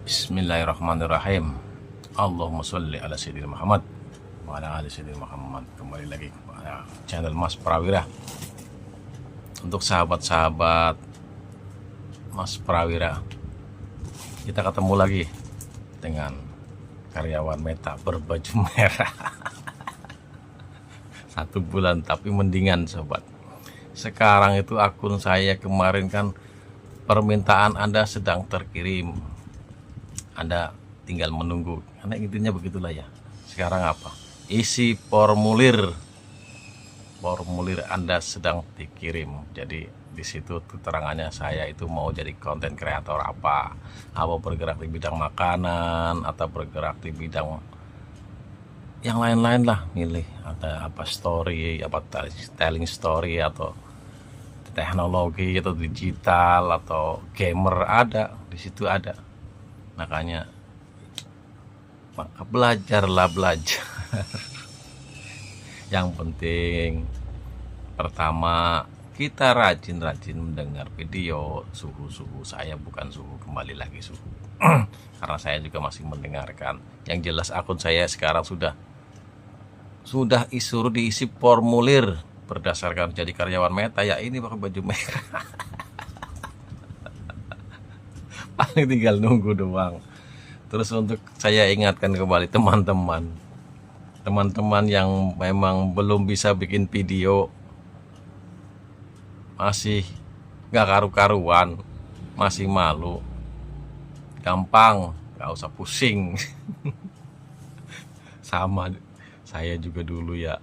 Bismillahirrahmanirrahim. Allahumma sholli ala sayyidina Muhammad wa ala ali sayyidina Muhammad. Kembali lagi kepada channel Mas Prawira. Untuk sahabat-sahabat Mas Prawira, kita ketemu lagi dengan karyawan Meta berbaju merah. 1 bulan tapi mendingan sobat. Sekarang itu akun saya kemarin kan permintaan Anda sedang terkirim, Anda tinggal menunggu, karena intinya begitulah ya. Sekarang apa? Isi formulir Anda sedang dikirim. Jadi di situ keterangannya saya itu mau jadi konten kreator apa bergerak di bidang makanan atau bergerak di bidang yang lain-lain lah, milih ada apa story, apa telling story atau teknologi atau digital atau gamer, ada di situ ada. Makanya maka belajar. Yang penting pertama kita rajin-rajin mendengar video. Suhu saya bukan suhu, kembali lagi suhu. Karena saya juga masih mendengarkan. Yang jelas akun saya sekarang sudah disuruh diisi formulir berdasarkan jadi karyawan Meta, ya ini pakai baju merah. Paling tinggal nunggu doang. Terus untuk saya ingatkan kembali teman-teman yang memang belum bisa bikin video, masih gak karu-karuan, masih malu, gampang, gak usah pusing. Sama saya juga dulu ya.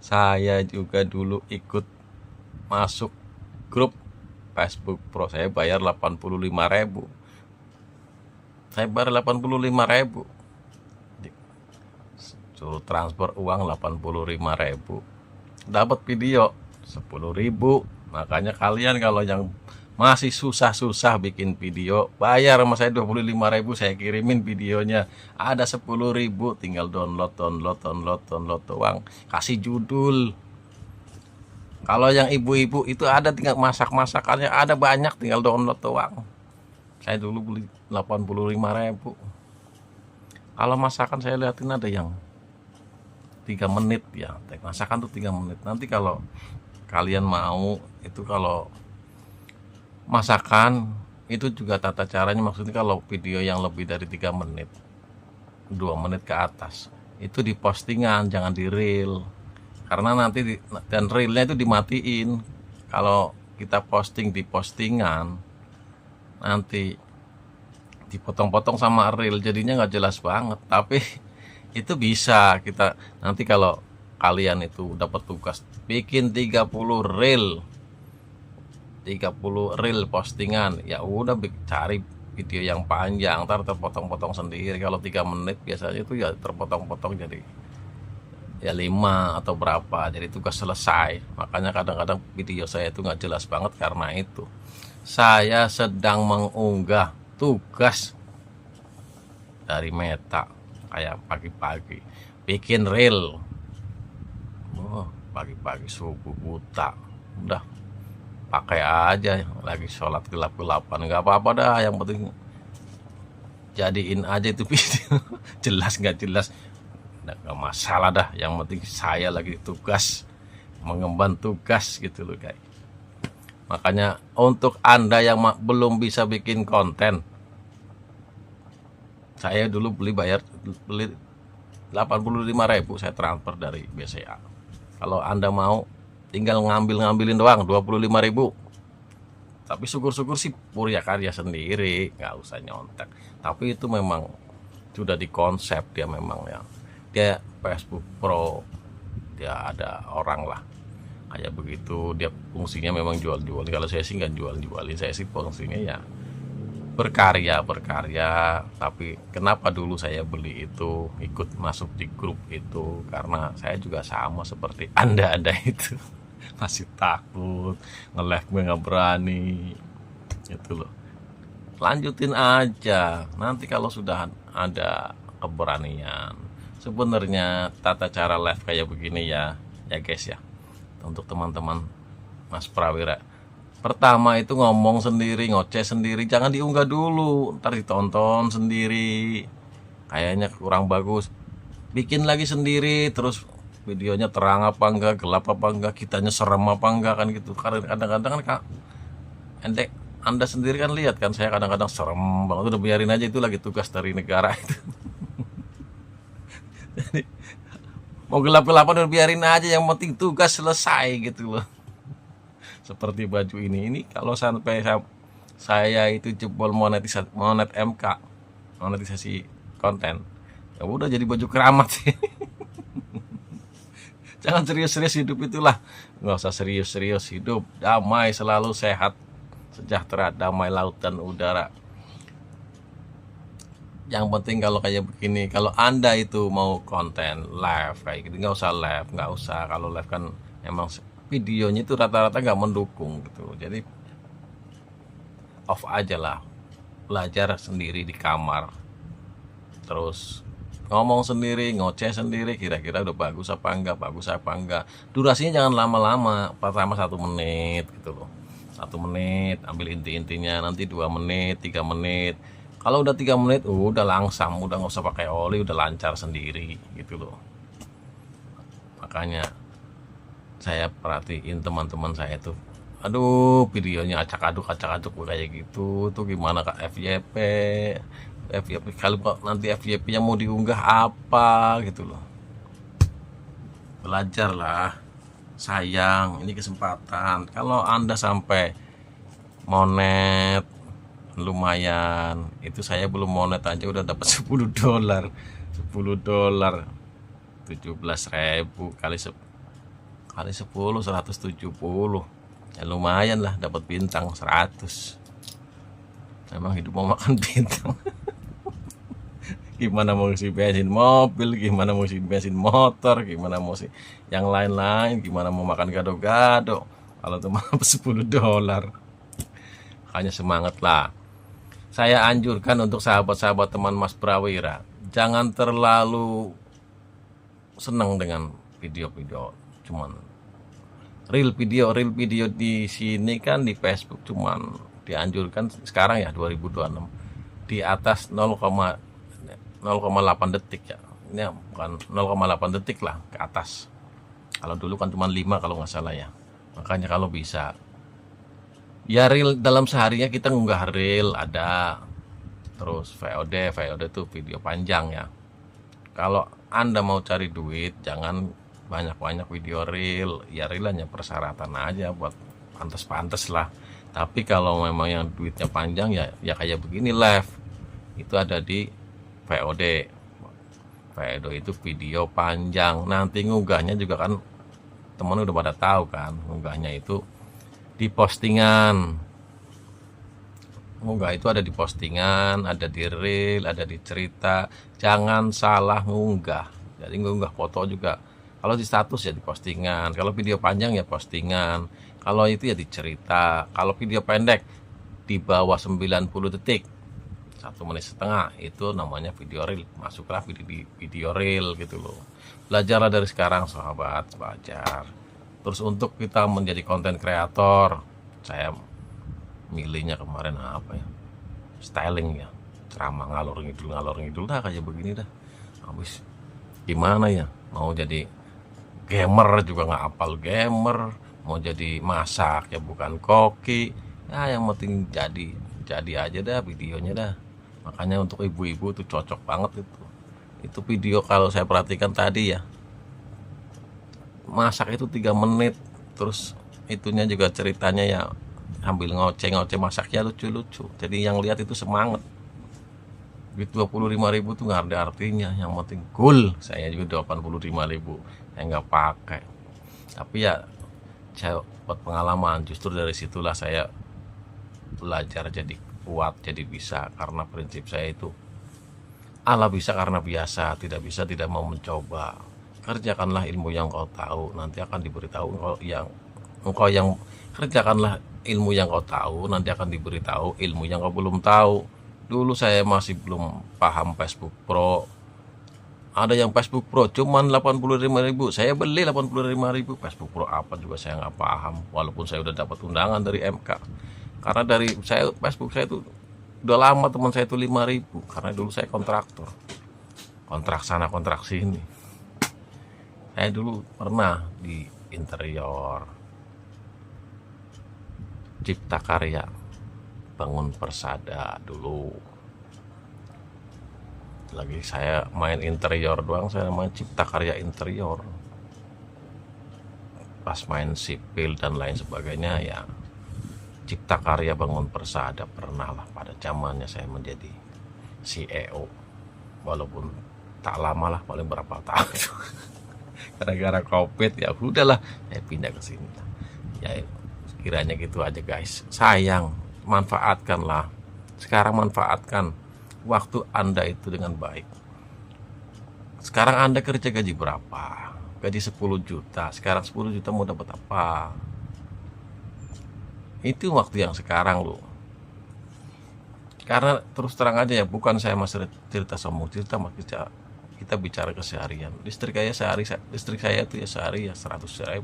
Saya juga dulu ikut masuk grup Facebook Pro. Saya bayar 85.000. Saya bayar 85.000. Suruh transfer uang 85.000. Dapat video 10.000. Makanya kalian kalau yang masih susah-susah bikin video, bayar sama saya 25.000, saya kirimin videonya. Ada 10.000, tinggal download doang, kasih judul. Kalau yang ibu-ibu itu ada tinggal masakannya, ada banyak, tinggal download doang. Saya dulu beli 85.000. Kalau masakan saya liatin ada yang 3 menit ya, masakan tuh 3 menit. Nanti kalau kalian mau itu, kalau masakan itu juga tata caranya, maksudnya kalau video yang lebih dari 3 menit, 2 menit ke atas, itu di postingan, jangan di reel. Karena nanti dan reelnya itu dimatiin. Kalau kita posting di postingan, nanti dipotong-potong sama reel, jadinya nggak jelas banget. Tapi itu bisa kita nanti, kalau kalian itu dapat tugas bikin 30 reel postingan, ya udah cari video yang panjang, ntar terpotong-potong sendiri. Kalau 3 menit biasanya itu ya terpotong-potong jadi ya 5 atau berapa, jadi tugas selesai. Makanya kadang-kadang video saya itu nggak jelas banget karena itu saya sedang mengunggah tugas dari Meta. Kayak pagi-pagi bikin reel, pagi-pagi subuh buta, udah pakai aja, lagi sholat gelap-gelapan, nggak apa-apa dah, yang penting jadiin aja itu video. Jelas nggak jelas nggak masalah dah, yang penting saya lagi tugas, mengemban tugas gitu loh guys. Makanya untuk Anda yang belum bisa bikin konten, saya dulu beli 85.000, saya transfer dari BCA. Kalau Anda mau, tinggal ngambilin doang 25.000. Tapi syukur-syukur sih Purya Karya sendiri, nggak usah nyontek. Tapi itu memang sudah dikonsep, dia memang ya, dia Facebook Pro, dia ada orang lah kayak begitu. Dia fungsinya memang jual-jual. Kalau saya sih nggak jual-jualin, saya sih fungsinya ya berkarya. Tapi kenapa dulu saya beli itu, ikut masuk di grup itu, karena saya juga sama seperti anda itu. Masih takut, nge-live gue nggak berani itu loh. Lanjutin aja, nanti kalau sudah ada keberanian. Sebenarnya tata cara live kayak begini ya guys ya, untuk teman-teman Mas Prawira, Pertama itu ngomong sendiri, ngoceh sendiri, jangan diunggah dulu, ntar ditonton sendiri. Kayaknya kurang bagus. Bikin lagi sendiri, terus videonya terang apa enggak, gelap apa enggak, kitanya serem apa enggak kan gitu. Karena kadang-kadang kan Kak, ente Anda sendiri kan lihat kan saya kadang-kadang serem banget, udah biarin aja itu lagi tugas dari negara itu. Mau gelap-gelapan udah biarin aja, yang penting tugas selesai gitu loh. Seperti baju ini kalau sampai saya itu jebol monet MK, monetisasi konten, ya udah jadi baju keramat sih. Jangan serius-serius hidup itulah, nggak usah serius-serius hidup, damai selalu, sehat sejahtera, damai laut dan udara. Yang penting kalau kayak begini, kalau Anda itu mau konten live kayak gitu, nggak usah live, nggak usah. Kalau live kan emang videonya itu rata-rata nggak mendukung gitu, jadi off aja lah, belajar sendiri di kamar, terus ngomong sendiri, ngoceh sendiri, kira-kira udah bagus apa enggak, bagus apa enggak. Durasinya jangan lama-lama, pertama 1 menit gitu loh, 1 menit, ambil inti-intinya, nanti 2 menit, 3 menit. Kalau udah 3 menit, udah langsam, udah nggak usah pakai oli, udah lancar sendiri gitu loh. Makanya saya perhatiin teman-teman saya tuh, aduh videonya acak-aduk kayak gitu tuh, gimana Kak FYP kalau nanti FYP nya mau diunggah apa gitu loh. Belajarlah, sayang, ini kesempatan. Kalau Anda sampai monet lumayan, itu saya belum monet aja udah dapat $10. $10, 17.000 kali 10, 170, ya lumayan lah, dapat bintang 100. Emang hidup mau makan bintang. Gimana mau isi bensin mobil, gimana mau isi bensin motor, gimana mau isi yang lain-lain, gimana mau makan gado-gado kalau cuma $10. Hanya semangat lah. Saya anjurkan untuk sahabat-sahabat teman Mas Prawira, jangan terlalu senang dengan video-video cuman real video di sini kan, di Facebook cuman dianjurkan sekarang ya 2026 di atas 0,8 detik ya. Ini bukan 0,8 detik lah ke atas. Kalau dulu kan cuma 5 kalau nggak salah ya. Makanya kalau bisa ya reel dalam seharinya kita ngunggah reel ada. Terus VOD itu video panjang ya. Kalau Anda mau cari duit, jangan banyak-banyak video reel. Ya reel hanya persyaratan aja buat pantas-pantas lah. Tapi kalau memang yang duitnya panjang ya kayak begini live. Itu ada di VOD itu video panjang. Nanti ngunggahnya juga kan teman udah pada tahu kan, ngunggahnya itu di postingan. Ngunggah itu ada di postingan, ada di reel, ada di cerita. Jangan salah ngunggah. Jadi ngunggah foto juga, kalau di status ya di postingan, kalau video panjang ya postingan, kalau itu ya di cerita. Kalau video pendek di bawah 90 detik, 1,5 menit, itu namanya video reel. Masuklah di video reel gitu loh. Belajarlah dari sekarang sahabat, belajar. Terus untuk kita menjadi konten kreator, saya milihnya kemarin apa ya, styling ya, ceramah ngalor ngidul dah kayak begini dah. Habis gimana ya, mau jadi gamer juga nggak apal gamer, mau jadi masak ya bukan koki ya, yang penting jadi aja dah videonya dah. Makanya untuk ibu-ibu tuh cocok banget itu video. Kalau saya perhatikan tadi ya, masak itu 3 menit, terus itunya juga ceritanya ya sambil ngoceh masaknya lucu-lucu, jadi yang lihat itu semangat. Duit 25.000 tuh nggak ada artinya, yang penting cool. Saya juga 85.000 saya nggak pakai, tapi ya saya buat pengalaman. Justru dari situlah saya belajar jadi kuat, jadi bisa, karena prinsip saya itu Allah bisa karena biasa, tidak bisa tidak mau mencoba. Kerjakanlah ilmu yang kau tahu, nanti akan diberitahu engkau yang kerjakanlah ilmu yang kau tahu, nanti akan diberitahu ilmu yang kau belum tahu. Dulu saya masih belum paham Facebook Pro, Ada yang Facebook Pro cuman 85.000, saya beli 85.000. Facebook Pro apa juga saya nggak paham, walaupun saya udah dapat undangan dari MK. Karena dari saya Facebook saya itu udah lama, teman saya itu 5.000, karena dulu saya kontraktor, kontrak sana kontrak sini. Saya dulu pernah di interior, Cipta Karya, Bangun Persada dulu. Lagi saya main interior doang, saya main Cipta Karya interior. Pas main sipil dan lain sebagainya ya Cipta Karya Bangun Persada pernah lah, pada zamannya saya menjadi CEO. Walaupun tak lama lah, paling berapa tahun. Gara-gara Covid ya udahlah, saya pindah ke sini. Ya kiranya gitu aja guys. Sayang, manfaatkanlah. Sekarang manfaatkan waktu Anda itu dengan baik. Sekarang Anda kerja gaji berapa? Gaji 10 juta. Sekarang 10 juta mau dapat apa? Itu waktu yang sekarang loh. Karena terus terang aja ya, bukan saya mas cerita sombong, kita bicara keseharian. Listrik saya itu ya sehari ya 100.000.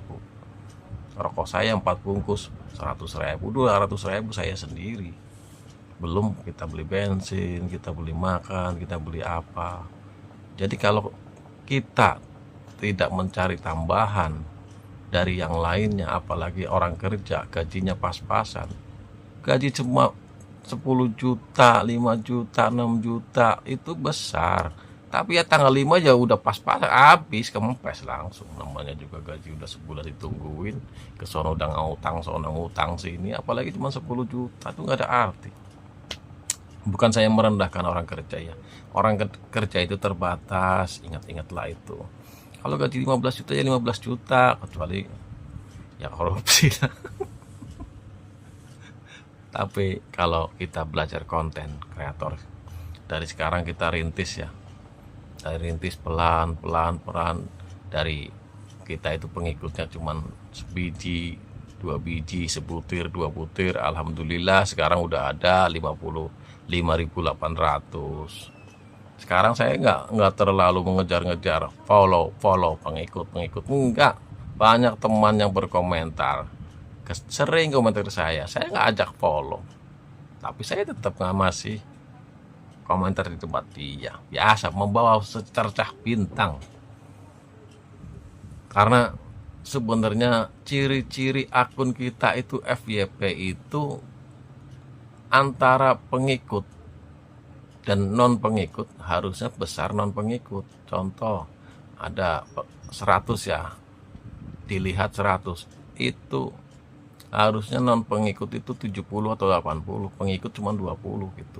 Rokok saya 4 bungkus 100.000, 200.000 saya sendiri. Belum kita beli bensin, kita beli makan, kita beli apa. Jadi kalau kita tidak mencari tambahan dari yang lainnya, apalagi orang kerja gajinya pas-pasan, gaji cuma 10 juta, 5 juta, 6 juta, itu besar. Tapi ya tanggal 5 ya udah pas-pasan, habis kempes langsung. Namanya juga gaji udah sebulan ditungguin, ke sono udah ngutang, sono ngutang sini, apalagi cuma 10 juta, itu nggak ada arti. Bukan saya merendahkan orang kerja ya. Orang kerja itu terbatas, ingat-ingatlah itu. Kalau gaji 15 juta ya 15 juta, kecuali ya korupsi. Tapi kalau kita belajar konten kreator, dari sekarang kita rintis ya. Dari rintis pelan-pelan, dari kita itu pengikutnya cuman sebiji, 2 biji, sebutir, 2 butir. Alhamdulillah sekarang udah ada 55.800. Sekarang saya nggak terlalu mengejar-ngejar follow pengikut enggak. Banyak teman yang berkomentar, sering komentar saya nggak ajak follow, tapi saya tetap ngasih komentar di tempat dia, biasa membawa secercah bintang. Karena sebenarnya ciri-ciri akun kita itu FYP itu antara pengikut dan non pengikut harusnya besar non pengikut. Contoh, ada 100 ya, dilihat 100, itu harusnya non pengikut itu 70 atau 80, pengikut cuma 20 gitu.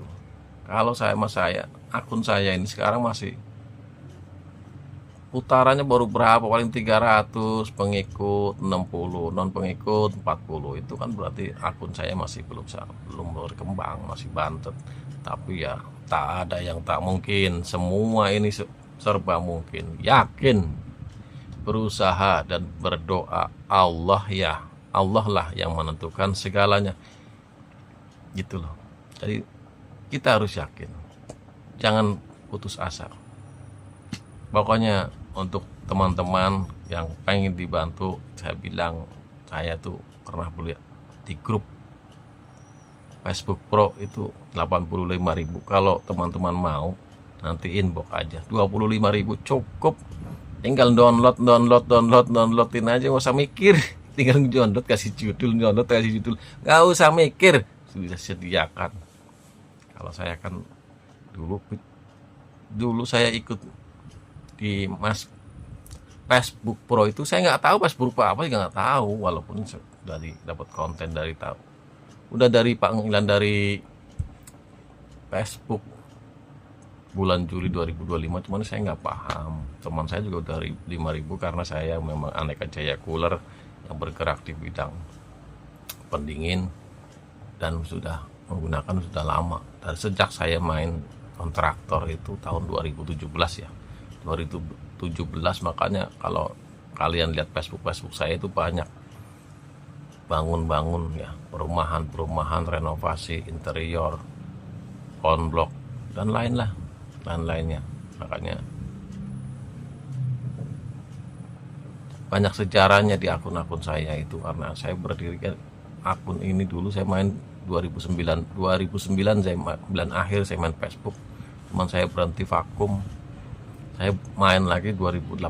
Kalau akun saya ini sekarang masih putarannya baru berapa, paling 300, pengikut 60, non pengikut 40. Itu kan berarti akun saya masih belum berkembang, masih bantet. Tapi ya tak ada yang tak mungkin, semua ini serba mungkin. Yakin, berusaha dan berdoa, Allah lah yang menentukan segalanya, gitu loh. Jadi kita harus yakin, jangan putus asa. Pokoknya untuk teman-teman yang pengen dibantu, saya bilang, saya tuh pernah lihat di grup Facebook Pro itu 85.000. Kalau teman-teman mau, nanti inbox aja, 25.000 cukup. Tinggal downloadin aja, nggak usah mikir. Tinggal download, kasih judul, nggak usah mikir, sudah sediakan. Kalau saya kan dulu saya ikut di Facebook Pro itu, saya nggak tahu Facebook Pro apa, juga nggak tahu. Walaupun dari dapat konten dari panggilan dari Facebook bulan Juli 2025, cuman saya nggak paham. Teman saya juga dari 5.000, karena saya memang Aneka Jaya Cooler yang bergerak di bidang pendingin dan sudah lama. Dan sejak saya main kontraktor itu tahun 2017 ya, 2017. Makanya kalau kalian lihat Facebook saya itu banyak bangun ya, perumahan, renovasi interior, konblok dan lainnya. Makanya banyak sejarahnya di akun-akun saya itu, karena saya berdirikan akun ini dulu. Saya main 2009 saya bulan akhir saya main Facebook, cuman saya berhenti vakum. Saya main lagi 2009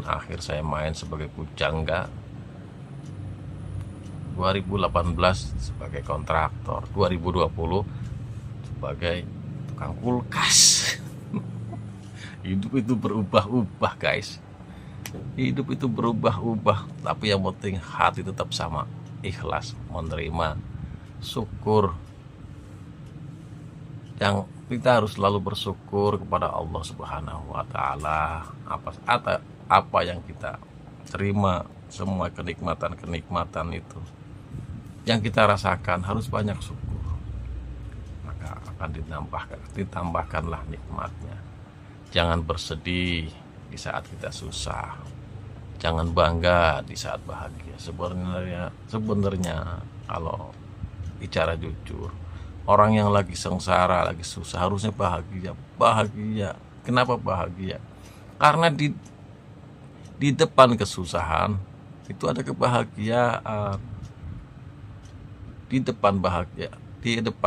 akhir saya main sebagai pujangga, 2018 sebagai kontraktor, 2020 sebagai tukang kulkas. Hidup itu berubah-ubah guys, hidup itu berubah-ubah, tapi yang penting hati tetap sama, ikhlas menerima, syukur. Yang kita harus selalu bersyukur kepada Allah Subhanahu wa taala apa yang kita terima, semua kenikmatan itu yang kita rasakan, harus banyak syukur, maka akan ditambahkanlah nikmatnya. Jangan bersedih di saat kita susah, jangan bangga di saat bahagia. Sebenarnya kalau bicara jujur, orang yang lagi sengsara, lagi susah, harusnya bahagia. Kenapa bahagia? Karena di depan kesusahan itu ada kebahagiaan. Di depan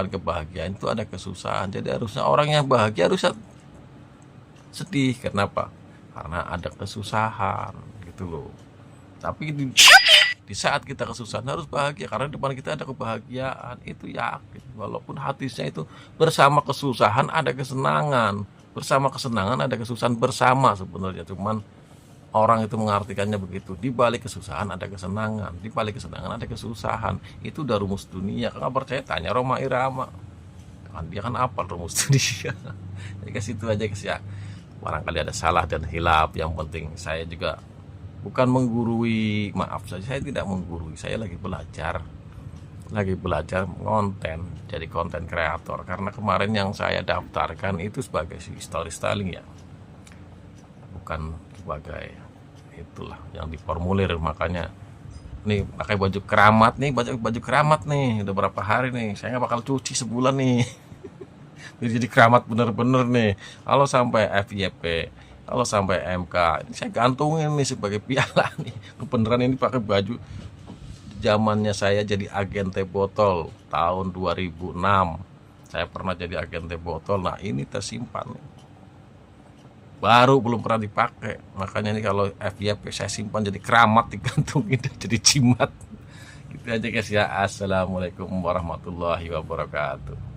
kebahagiaan itu ada kesusahan. Jadi harusnya orang yang bahagia harusnya sedih. Kenapa? Karena ada kesusahan gitu loh. Tapi di saat kita kesusahan harus bahagia, karena di depan kita ada kebahagiaan. Itu yakin, walaupun hadisnya itu bersama kesusahan ada kesenangan, bersama kesenangan ada kesusahan bersama sebenarnya. Cuman orang itu mengartikannya begitu, di balik kesusahan ada kesenangan, di balik kesenangan ada kesusahan. Itu udah rumus dunia. Kalau percaya tanya Roma Irama, kan dia kan apal rumus dunia. Jadi ke situ aja guys ya. Barangkali ada salah dan hilaf, yang penting saya juga bukan menggurui, maaf saja, saya tidak menggurui, saya lagi belajar konten, jadi konten kreator. Karena kemarin yang saya daftarkan itu sebagai storytelling ya, bukan sebagai itulah yang diformulir. Makanya nih pakai baju keramat nih, udah berapa hari nih, saya nggak bakal cuci sebulan nih. Jadi keramat bener-bener nih. Kalau sampai FYP, kalau sampai MK, ini saya gantungin nih sebagai piala nih. Beneran ini pakai baju zamannya saya jadi agen teh botol tahun 2006. Saya pernah jadi agen teh botol. Nah ini tersimpan nih. Baru belum pernah dipakai. Makanya ini kalau FYP saya simpan jadi keramat, digantungin jadi jimat. Gitu aja guys ya. Assalamualaikum warahmatullahi wabarakatuh.